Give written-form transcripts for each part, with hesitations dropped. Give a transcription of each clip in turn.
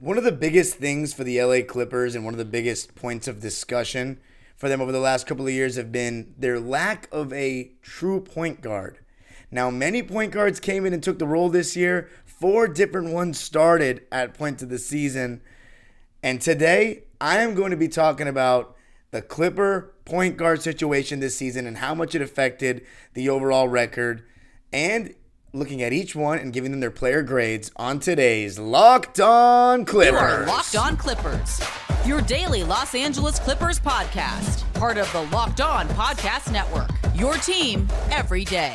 One of the biggest things for the LA Clippers and one of the biggest points of discussion for them over the last couple of years have been their lack of a true point guard. Now, many point guards came in and took the role this year. 4 different ones started at points of the season. And today, I am going to be talking about the Clipper point guard situation this season and how much it affected the overall record, and looking at each one and giving them their player grades on today's Locked On Clippers. You are Locked On Clippers, your daily Los Angeles Clippers podcast, part of the Locked On Podcast Network, your team every day.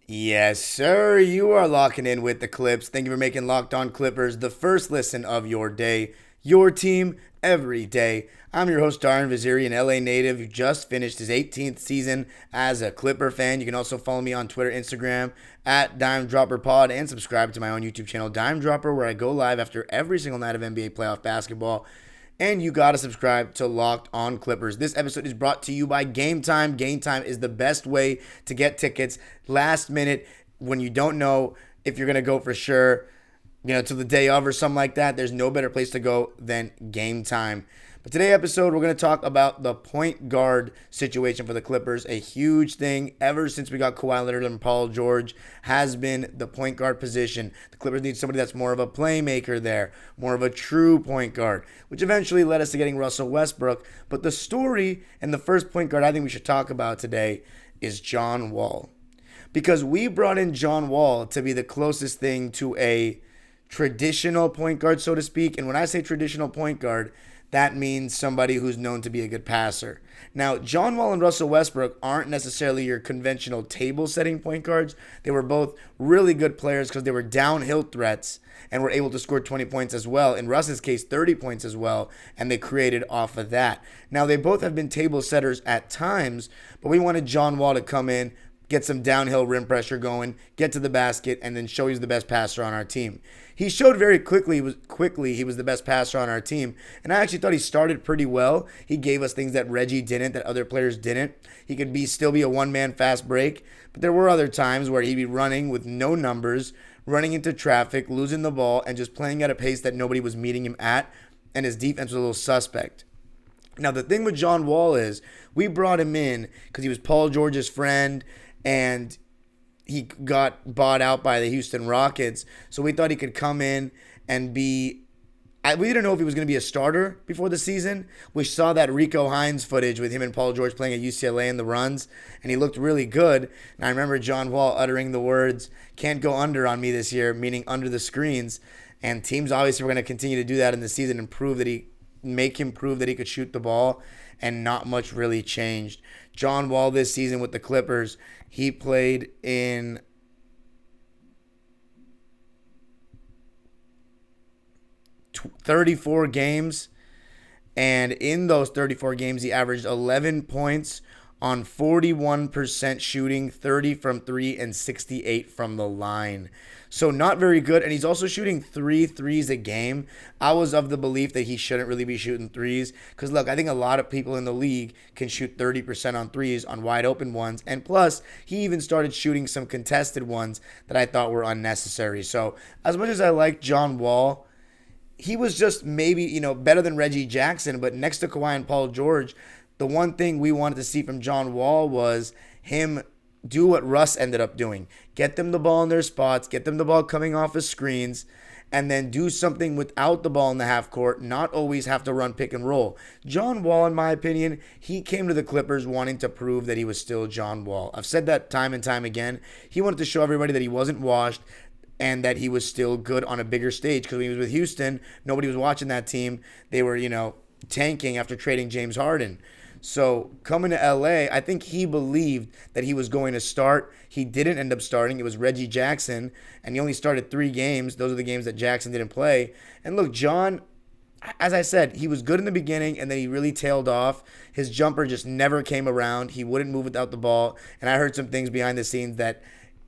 Yes, sir. You are locking in with the Clips. Thank you for making Locked On Clippers the first listen of your day, your team every day. I'm your host, Darian Vaziri, an LA native who just finished his 18th season as a Clipper fan. You can also follow me on Twitter, Instagram, at DimeDropperPod, and subscribe to my own YouTube channel, Dime Dropper, where I go live after every single night of NBA playoff basketball. And you got to subscribe to Locked On Clippers. This episode is brought to you by Game Time. Game Time is the best way to get tickets last minute when you don't know if you're going to go for sure, to the day of or something like that. There's no better place to go than Game Time. But today's episode, we're going to talk about the point guard situation for the Clippers. A huge thing ever since we got Kawhi Leonard and Paul George has been the point guard position. The Clippers need somebody that's more of a playmaker there, more of a true point guard, which eventually led us to getting Russell Westbrook. But the story and the first point guard I think we should talk about today is John Wall. Because we brought in John Wall to be the closest thing to a traditional point guard, so to speak. And when I say traditional point guard, that means somebody who's known to be a good passer. Now, John Wall and Russell Westbrook aren't necessarily your conventional table-setting point guards. They were both really good players because they were downhill threats and were able to score 20 points as well. In Russ's case, 30 points as well, and they created off of that. Now, they both have been table setters at times, but we wanted John Wall to come in, get some downhill rim pressure going, get to the basket, and then show he's the best passer on our team. He showed very quickly he was the best passer on our team, and I actually thought he started pretty well. He gave us things that Reggie didn't, that other players didn't. He could still be a one-man fast break, but there were other times where he'd be running with no numbers, running into traffic, losing the ball, and just playing at a pace that nobody was meeting him at, and his defense was a little suspect. Now, the thing with John Wall is we brought him in because he was Paul George's friend, and he got bought out by the Houston Rockets. So we thought he could come in and we didn't know if he was going to be a starter before the season. We saw that Rico Hines footage with him and Paul George playing at UCLA in the runs, and he looked really good. And I remember John Wall uttering the words, "Can't go under on me this year," meaning under the screens. And teams obviously were going to continue to do that in the season and make him prove that he could shoot the ball, and not much really changed. John Wall this season with the Clippers, he played in 34 games, and in those 34 games, he averaged 11 points on 41% shooting, 30 from 3, and 68 from the line. So not very good, and he's also shooting 3 threes a game. I was of the belief that he shouldn't really be shooting threes because, look, I think a lot of people in the league can shoot 30% on threes on wide open ones, and plus, he even started shooting some contested ones that I thought were unnecessary. So as much as I like John Wall, he was just maybe, better than Reggie Jackson, but next to Kawhi and Paul George, the one thing we wanted to see from John Wall was him do what Russ ended up doing. Get them the ball in their spots, get them the ball coming off of screens, and then do something without the ball in the half court, not always have to run pick and roll. John Wall, in my opinion, he came to the Clippers wanting to prove that he was still John Wall. I've said that time and time again. He wanted to show everybody that he wasn't washed and that he was still good on a bigger stage, because when he was with Houston, nobody was watching that team. They were, tanking after trading James Harden. So coming to LA, I think he believed that he was going to start. He didn't end up starting. It was Reggie Jackson, and he only started 3 games. Those are the games that Jackson didn't play. And look, John, as I said, he was good in the beginning, and then he really tailed off. His jumper just never came around. He wouldn't move without the ball. And I heard some things behind the scenes that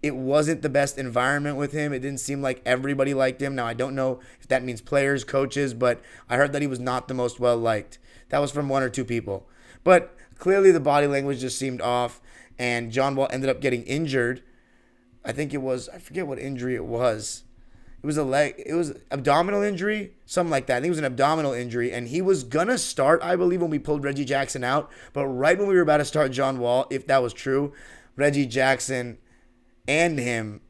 it wasn't the best environment with him. It didn't seem like everybody liked him. Now, I don't know if that means players, coaches, but I heard that he was not the most well-liked. That was from one or two people. But clearly the body language just seemed off, and John Wall ended up getting injured. I forget what injury it was. It was abdominal injury, something like that. I think it was an abdominal injury, and he was going to start, I believe, when we pulled Reggie Jackson out. But right when we were about to start John Wall, if that was true, Reggie Jackson and him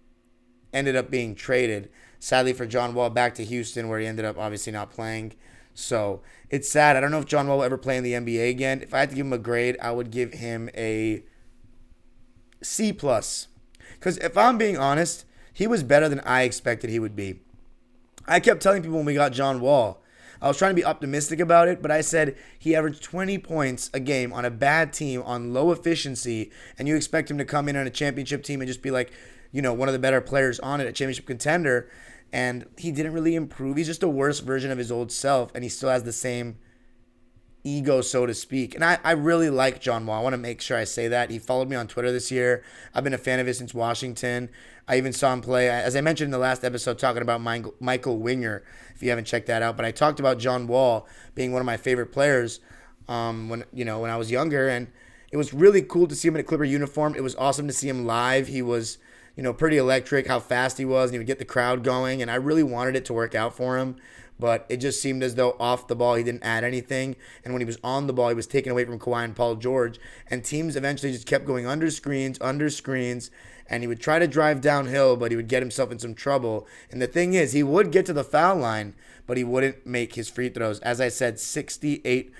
ended up being traded. Sadly for John Wall, back to Houston, where he ended up obviously not playing. So it's sad. I don't know if John Wall will ever play in the NBA again. If I had to give him a grade, I would give him a C+. Because if I'm being honest, he was better than I expected he would be. I kept telling people when we got John Wall, I was trying to be optimistic about it, but I said he averaged 20 points a game on a bad team on low efficiency, and you expect him to come in on a championship team and just be like, one of the better players on it, a championship contender, and he didn't really improve. He's just a worse version of his old self, and he still has the same ego, so to speak. And I really like John Wall. I want to make sure I say that. He followed me on Twitter this year. I've been a fan of his since Washington. I even saw him play, as I mentioned in the last episode, talking about Michael Winger, if you haven't checked that out. But I talked about John Wall being one of my favorite players when I was younger. And it was really cool to see him in a Clipper uniform. It was awesome to see him live. He was, pretty electric, how fast he was, and he would get the crowd going. And I really wanted it to work out for him. But it just seemed as though off the ball he didn't add anything. And when he was on the ball, he was taken away from Kawhi and Paul George. And teams eventually just kept going under screens. And he would try to drive downhill, but he would get himself in some trouble. And the thing is, he would get to the foul line, but he wouldn't make his free throws. As I said, 68%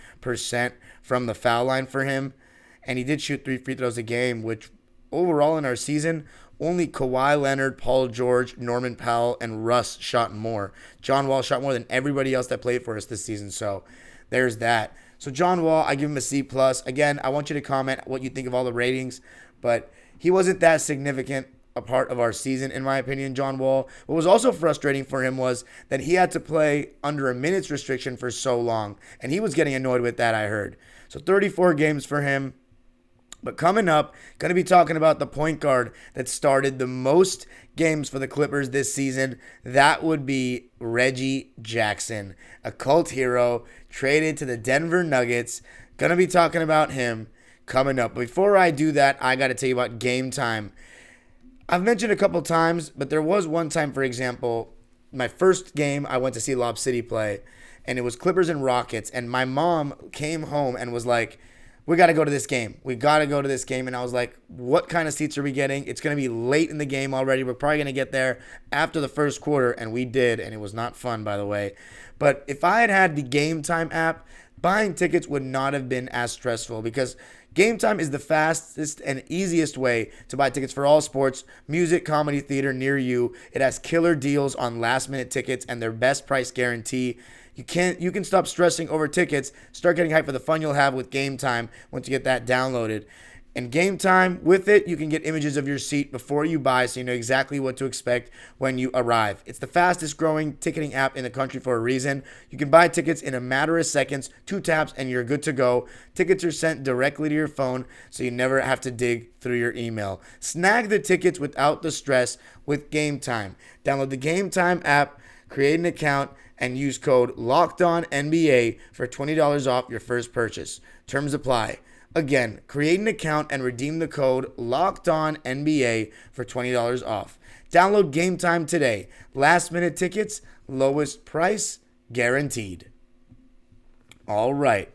from the foul line for him. And he did shoot 3 free throws a game, which overall in our season, only Kawhi Leonard, Paul George, Norman Powell, and Russ shot more. John Wall shot more than everybody else that played for us this season. So there's that. So John Wall, I give him a C+. Again, I want you to comment what you think of all the ratings, but he wasn't that significant a part of our season, in my opinion, John Wall. What was also frustrating for him was that he had to play under a minutes restriction for so long, and he was getting annoyed with that, I heard. So 34 games for him. But coming up, going to be talking about the point guard that started the most games for the Clippers this season. That would be Reggie Jackson, a cult hero traded to the Denver Nuggets. Going to be talking about him coming up. Before I do that, I got to tell you about Game Time. I've mentioned a couple times, but there was one time, for example, my first game I went to see Lob City play, and it was Clippers and Rockets, and my mom came home and was like, we got to go to this game. We got to go to this game. And I was like, what kind of seats are we getting? It's going to be late in the game already. We're probably going to get there after the first quarter. And we did. And it was not fun, by the way. But if I had had the Game Time app, buying tickets would not have been as stressful, because Game Time is the fastest and easiest way to buy tickets for all sports, music, comedy, theater near you. It has killer deals on last-minute tickets and their best price guarantee. You can stop stressing over tickets. Start getting hyped for the fun you'll have with Game Time once you get that downloaded. And Game Time, with it, you can get images of your seat before you buy, so you know exactly what to expect when you arrive. It's the fastest growing ticketing app in the country for a reason. You can buy tickets in a matter of seconds, 2 taps, and you're good to go. Tickets are sent directly to your phone, so you never have to dig through your email. Snag the tickets without the stress with Game Time. Download the Game Time app, create an account, and use code LOCKEDONNBA for $20 off your first purchase. Terms apply. Again, create an account and redeem the code LOCKEDONNBA for $20 off. Download Game Time today. Last minute tickets, lowest price, guaranteed. All right.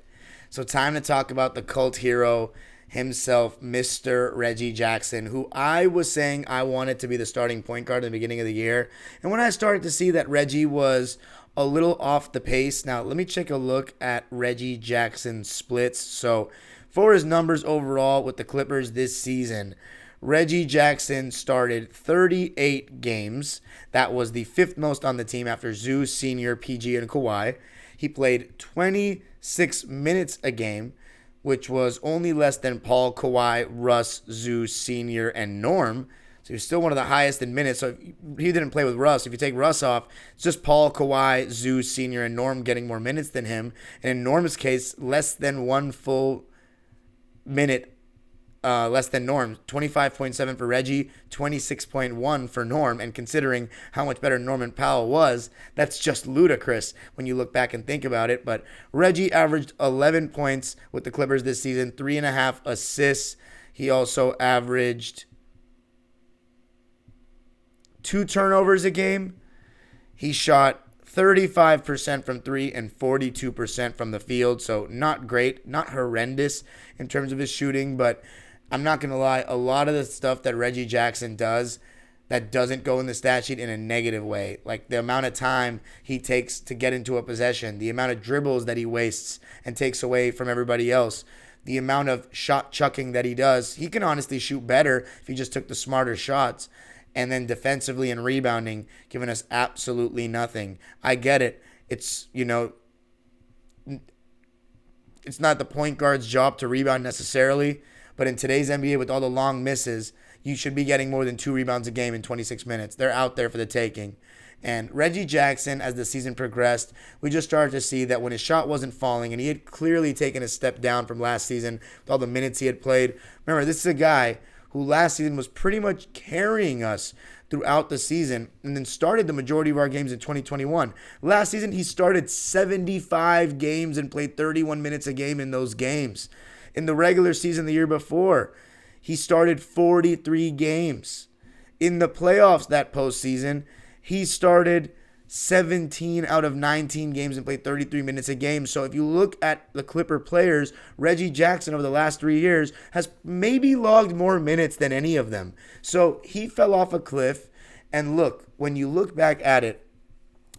So time to talk about the cult hero himself, Mr. Reggie Jackson, who I was saying I wanted to be the starting point guard at the beginning of the year. And when I started to see that Reggie was a little off the pace, now let me take a look at Reggie Jackson's splits. So for his numbers overall with the Clippers this season, Reggie Jackson started 38 games. That was the 5th most on the team after Zeus, Senior, PG, and Kawhi. He played 26 minutes a game, which was only less than Paul, Kawhi, Russ, Zeus, Senior, and Norm. So he was still one of the highest in minutes. So he didn't play with Russ. If you take Russ off, it's just Paul, Kawhi, Zeus, Senior, and Norm getting more minutes than him. And in Norm's case, less than 1 full minute less than Norm. 25.7 for Reggie, 26.1 for Norm. And considering how much better Norman Powell was, that's just ludicrous when you look back and think about it. But Reggie averaged 11 points with the Clippers this season, 3.5 assists. He also averaged 2 turnovers a game. He shot 35% from 3 and 42% from the field. So not great, not horrendous in terms of his shooting, but I'm not going to lie, a lot of the stuff that Reggie Jackson does that doesn't go in the stat sheet in a negative way. Like the amount of time he takes to get into a possession, the amount of dribbles that he wastes and takes away from everybody else, the amount of shot chucking that he does. He can honestly shoot better if he just took the smarter shots. And then defensively and rebounding, giving us absolutely nothing. I get it. It's, it's not the point guard's job to rebound necessarily. But in today's NBA, with all the long misses, you should be getting more than 2 rebounds a game in 26 minutes. They're out there for the taking. And Reggie Jackson, as the season progressed, we just started to see that when his shot wasn't falling, and he had clearly taken a step down from last season with all the minutes he had played. Remember, this is a guy who last season was pretty much carrying us throughout the season and then started the majority of our games in 2021. Last season, he started 75 games and played 31 minutes a game in those games. In the regular season the year before, he started 43 games. In the playoffs that postseason, he started 17 out of 19 games and played 33 minutes a game. So if you look at the Clipper players, Reggie Jackson over the last 3 years has maybe logged more minutes than any of them. So he fell off a cliff. And look, when you look back at it,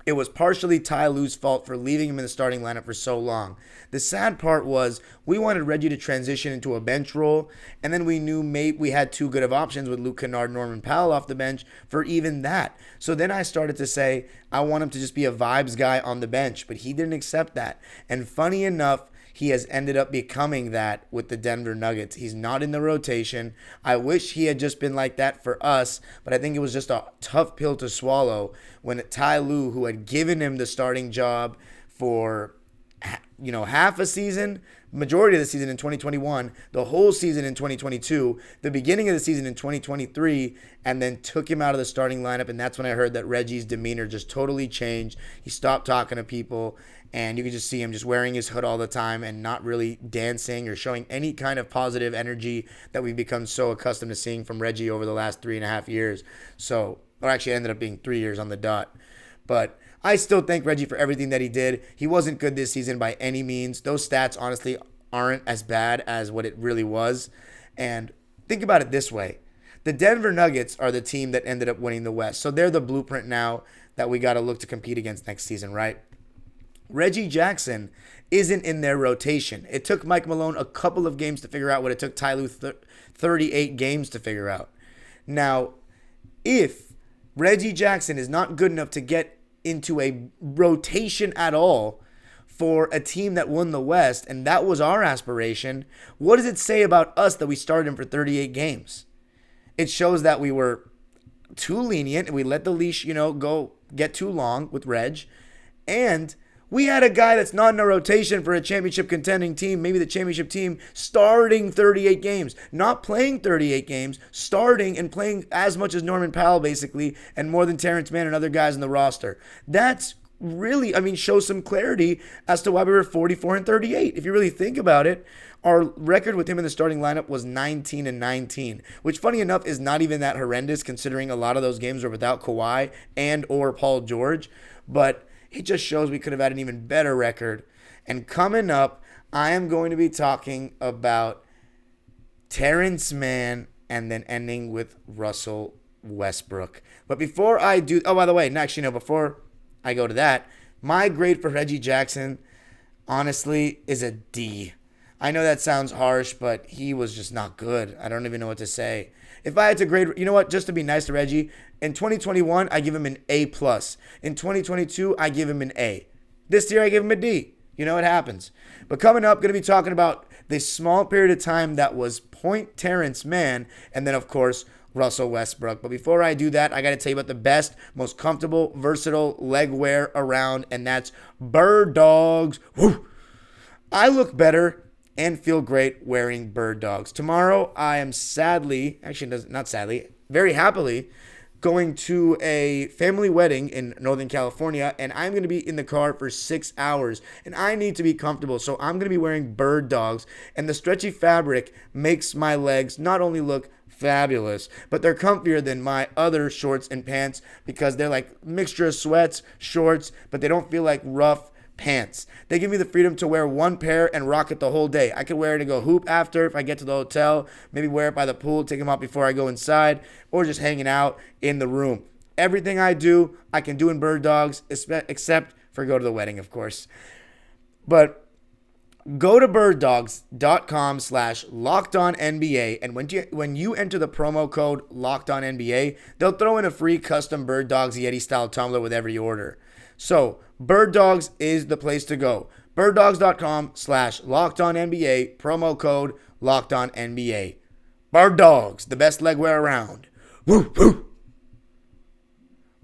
it was partially Ty Lue's fault for leaving him in the starting lineup for so long. The sad part was we wanted Reggie to transition into a bench role, and then we knew we had too good of options with Luke Kennard, Norman Powell off the bench for even that. So then I started to say I want him to just be a vibes guy on the bench, but he didn't accept that. And funny enough, he has ended up becoming that with the Denver Nuggets. He's not in the rotation. I wish he had just been like that for us, but I think it was just a tough pill to swallow when Ty Lue, who had given him the starting job for half a season, majority of the season in 2021, the whole season in 2022, the beginning of the season in 2023, and then took him out of the starting lineup. And that's when I heard that Reggie's demeanor just totally changed. He stopped talking to people, and you could just see him just wearing his hood all the time and not really dancing or showing any kind of positive energy that we've become so accustomed to seeing from Reggie over the last 3.5 years. So, or actually ended up being 3 years on the dot. But I still thank Reggie for everything that he did. He wasn't good this season by any means. Those stats, honestly, aren't as bad as what it really was. And think about it this way. The Denver Nuggets are the team that ended up winning the West. So they're the blueprint now that we got to look to compete against next season, right? Reggie Jackson isn't in their rotation. It took Mike Malone a couple of games to figure out what it took Ty Lue 38 games to figure out. Now, if Reggie Jackson is not good enough to get into a rotation at all for a team that won the West, and that was our aspiration, what does it say about us that we started him for 38 games? It shows that we were too lenient and we let the leash, go get too long with Reg. And we had a guy that's not in a rotation for a championship contending team, maybe the championship team, starting 38 games, not playing 38 games, starting and playing as much as Norman Powell, basically, and more than Terance Mann and other guys in the roster. That's really, shows some clarity as to why we were 44-38. If you really think about it, our record with him in the starting lineup was 19-19, which, funny enough, is not even that horrendous considering a lot of those games were without Kawhi and or Paul George. But it just shows we could have had an even better record. And coming up, I am going to be talking about Terance Mann and then ending with Russell Westbrook. But before I do, by the way, before I go to that, my grade for Reggie Jackson, honestly, is a D. I know that sounds harsh, but he was just not good. I don't even know what to say. If I had to grade, just to be nice to Reggie, in 2021, I give him an A+. In 2022, I give him an A. This year, I give him a D. It happens. But coming up, going to be talking about this small period of time that was Point Terance Mann, and then, of course, Russell Westbrook. But before I do that, I got to tell you about the best, most comfortable, versatile leg wear around, and that's Bird Dogs. Woo! I look better and feel great wearing bird dogs. Tomorrow, I am very happily going to a family wedding in Northern California, and I'm going to be in the car for 6 hours, and I need to be comfortable, so I'm going to be wearing bird dogs, and the stretchy fabric makes my legs not only look fabulous, but they're comfier than my other shorts and pants because they're like mixture of sweats, shorts, but they don't feel like rough pants. They give me the freedom to wear one pair and rock it the whole day. I could wear it to go hoop after if I get to the hotel, maybe wear it by the pool, take them out before I go inside, or just hanging out in the room. Everything I do, I can do in bird dogs, except for go to the wedding, of course. But go to birddogs.com/LockedOnNBA, and when you enter the promo code LockedOnNBA, they'll throw in a free custom Bird Dogs Yeti style tumbler with every order. So Bird Dogs is the place to go. birddogs.com/LockedOnNBA, promo code LockedOnNBA. Bird Dogs, the best legwear around. Woo woo.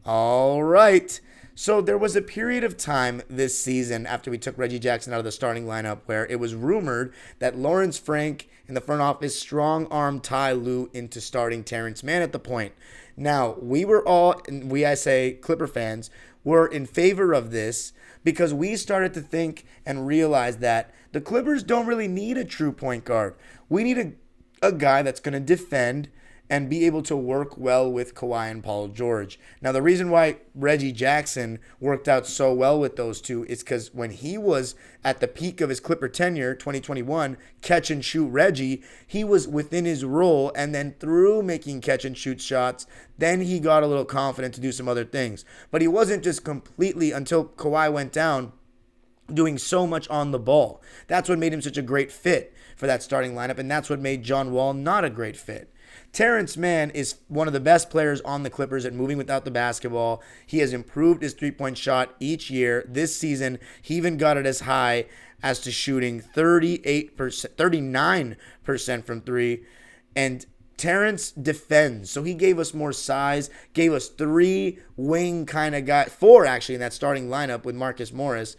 All right. So there was a period of time this season after we took Reggie Jackson out of the starting lineup where it was rumored that Lawrence Frank in the front office strong-armed Ty Lue into starting Terance Mann at the point. Now, I say Clipper fans, were in favor of this because we started to think and realize that the Clippers don't really need a true point guard. We need a guy that's going to defend and be able to work well with Kawhi and Paul George. Now, the reason why Reggie Jackson worked out so well with those two is because when he was at the peak of his Clipper tenure, 2021, catch and shoot Reggie, he was within his role, and then through making catch and shoot shots, then he got a little confident to do some other things. But he wasn't just completely, until Kawhi went down, doing so much on the ball. That's what made him such a great fit for that starting lineup, and that's what made John Wall not a great fit. Terance Mann is one of the best players on the Clippers at moving without the basketball. He has improved his three-point shot each year. This season, he even got it as high as to shooting 39% from three. And Terance defends, so he gave us more size, gave us three wing kind of guy, four actually in that starting lineup with Marcus Morris.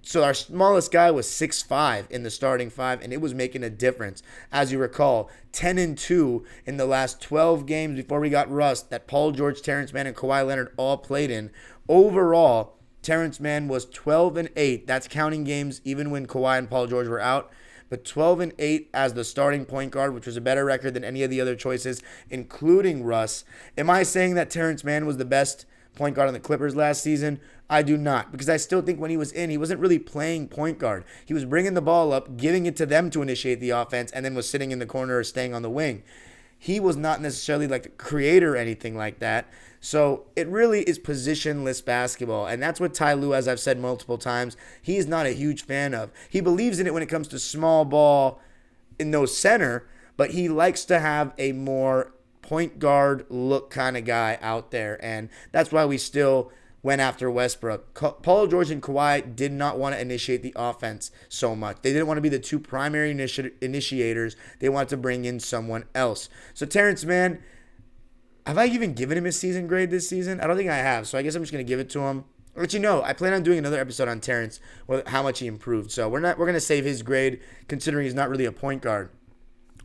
So our smallest guy was 6'5" in the starting five, and it was making a difference. As you recall, 10-2 in the last 12 games before we got rust that Paul George, Terance Mann, and Kawhi Leonard all played in. Overall, Terance Mann was 12-8. That's counting games even when Kawhi and Paul George were out. But 12-8 as the starting point guard, which was a better record than any of the other choices, including Russ. Am I saying that Terance Mann was the best point guard on the Clippers last season? I do not, because I still think when he was in, he wasn't really playing point guard. He was bringing the ball up, giving it to them to initiate the offense, and then was sitting in the corner or staying on the wing. He was not necessarily like a creator or anything like that. So it really is positionless basketball, and that's what Ty Lue, as I've said multiple times, he is not a huge fan of. He believes in it when it comes to small ball in no center, but he likes to have a more point guard look kind of guy out there, and that's why we still went after Westbrook. Paul George and Kawhi did not want to initiate the offense so much. They didn't want to be the two primary initiators. They wanted to bring in someone else. So Terance Mann, have I even given him his season grade this season? I don't think I have, so I guess I'm just going to give it to him. I'll let you know, I plan on doing another episode on Terance, with how much he improved. So we're going to save his grade considering he's not really a point guard.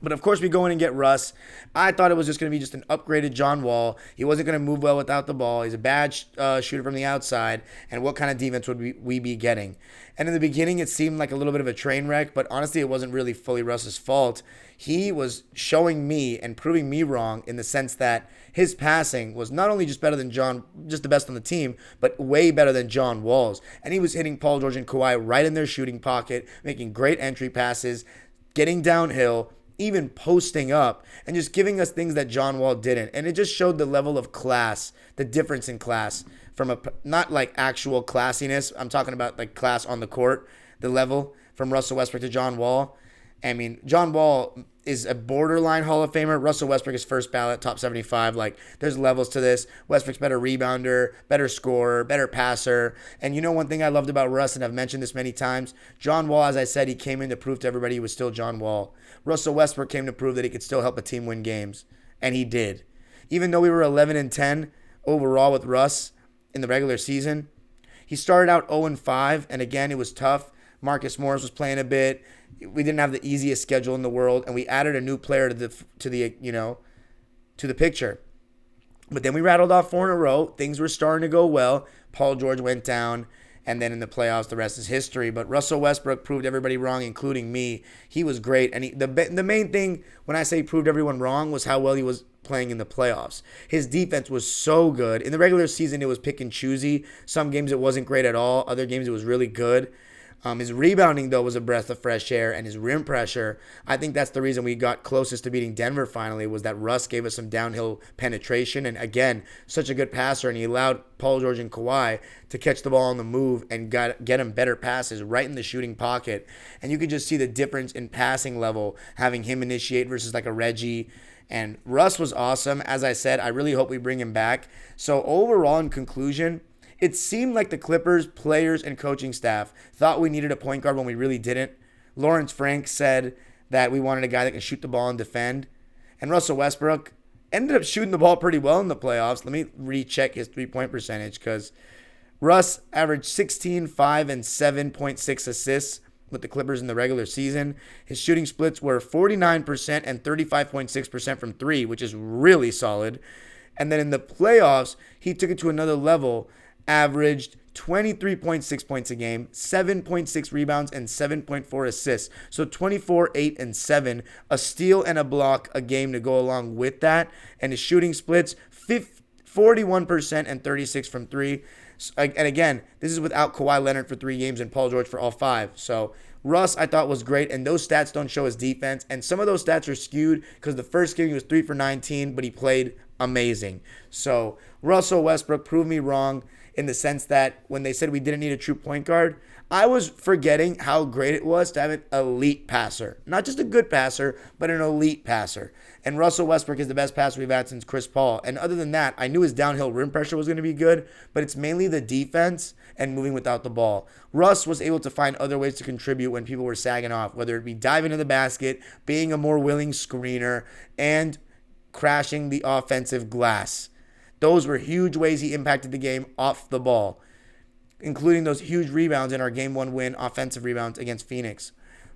But of course, we go in and get Russ. I thought it was just going to be just an upgraded John Wall. He wasn't going to move well without the ball. He's a bad shooter from the outside. And what kind of defense would we be getting? And in the beginning, it seemed like a little bit of a train wreck. But honestly, it wasn't really fully Russ's fault. He was showing me and proving me wrong in the sense that his passing was not only just better than just the best on the team, but way better than John Wall's. And he was hitting Paul George and Kawhi right in their shooting pocket, making great entry passes, getting downhill, even posting up, and just giving us things that John Wall didn't. And it just showed the level of class, the difference in class from not like actual classiness. I'm talking about like class on the court, the level from Russell Westbrook to John Wall. I mean, John Wall is a borderline Hall of Famer. Russell Westbrook is first ballot, top 75. Like, there's levels to this. Westbrook's better rebounder, better scorer, better passer. And you know one thing I loved about Russ, and I've mentioned this many times, John Wall, as I said, he came in to prove to everybody he was still John Wall. Russell Westbrook came to prove that he could still help a team win games. And he did. Even though we were 11-10 overall with Russ in the regular season, he started out 0-5, and again, it was tough. Marcus Morris was playing a bit. we didn't have the easiest schedule in the world, and we added a new player to the picture. But then we rattled off 4 in a row. Things were starting to go well. Paul George went down, and then in the playoffs, the rest is history. But Russell Westbrook proved everybody wrong, including me. He was great, and the main thing when I say he proved everyone wrong was how well he was playing in the playoffs. His defense was so good. In the regular season, it was pick and choosy. Some games it wasn't great at all. Other games it was really good. His rebounding, though, was a breath of fresh air, and his rim pressure, I think that's the reason we got closest to beating Denver finally, was that Russ gave us some downhill penetration, and again, such a good passer, and he allowed Paul George and Kawhi to catch the ball on the move and get him better passes right in the shooting pocket, and you could just see the difference in passing level, having him initiate versus like a Reggie. And Russ was awesome. As I said, I really hope we bring him back. So overall, in conclusion, it seemed like the Clippers, players, and coaching staff thought we needed a point guard when we really didn't. Lawrence Frank said that we wanted a guy that can shoot the ball and defend. And Russell Westbrook ended up shooting the ball pretty well in the playoffs. Let me recheck his three-point percentage because Russ averaged 16, 5, and 7.6 assists with the Clippers in the regular season. His shooting splits were 49% and 35.6% from 3, which is really solid. And then in the playoffs, he took it to another level, averaged 23.6 points a game, 7.6 rebounds, and 7.4 assists. So 24, 8, and 7. A steal and a block a game to go along with that. And his shooting splits, 41% and 36 from 3. And again, this is without Kawhi Leonard for 3 games and Paul George for all 5. So Russ, I thought, was great, and those stats don't show his defense. And some of those stats are skewed because the first game he was 3 for 19, but he played amazing. So Russell Westbrook proved me wrong in the sense that when they said we didn't need a true point guard, I was forgetting how great it was to have an elite passer. Not just a good passer, but an elite passer. And Russell Westbrook is the best passer we've had since Chris Paul. And other than that, I knew his downhill rim pressure was going to be good, but it's mainly the defense and moving without the ball. Russ was able to find other ways to contribute when people were sagging off, whether it be diving to the basket, being a more willing screener, and crashing the offensive glass. Those were huge ways he impacted the game off the ball, including those huge rebounds in our Game 1 win, offensive rebounds against Phoenix.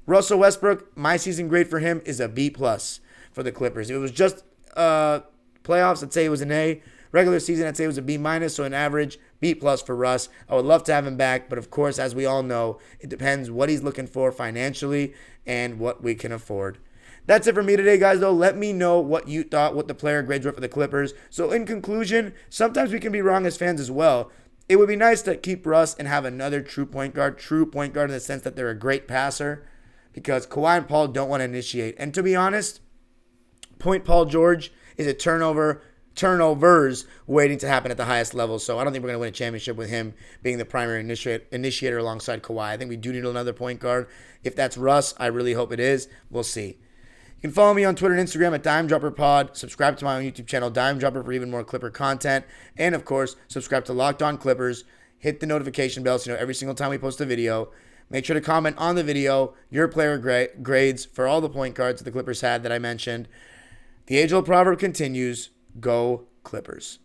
Russell Westbrook, my season grade for him is a B+ for the Clippers. If it was just playoffs, I'd say it was an A. Regular season, I'd say it was a B-, so an average B+ for Russ. I would love to have him back, but of course, as we all know, it depends what he's looking for financially and what we can afford. That's it for me today, guys, though. Let me know what you thought, what the player grades were for the Clippers. So in conclusion, sometimes we can be wrong as fans as well. It would be nice to keep Russ and have another true point guard in the sense that they're a great passer, because Kawhi and Paul don't want to initiate. And to be honest, Paul George is a turnovers waiting to happen at the highest level. So I don't think we're going to win a championship with him being the primary initiator alongside Kawhi. I think we do need another point guard. If that's Russ, I really hope it is. We'll see. You can follow me on Twitter and Instagram at DimeDropperPod. Subscribe to my own YouTube channel, Dime Dropper, for even more Clipper content. And, of course, subscribe to Locked On Clippers. Hit the notification bell so you know every single time we post a video. Make sure to comment on the video your player grades for all the point guards that the Clippers had that I mentioned. The age-old proverb continues, go Clippers.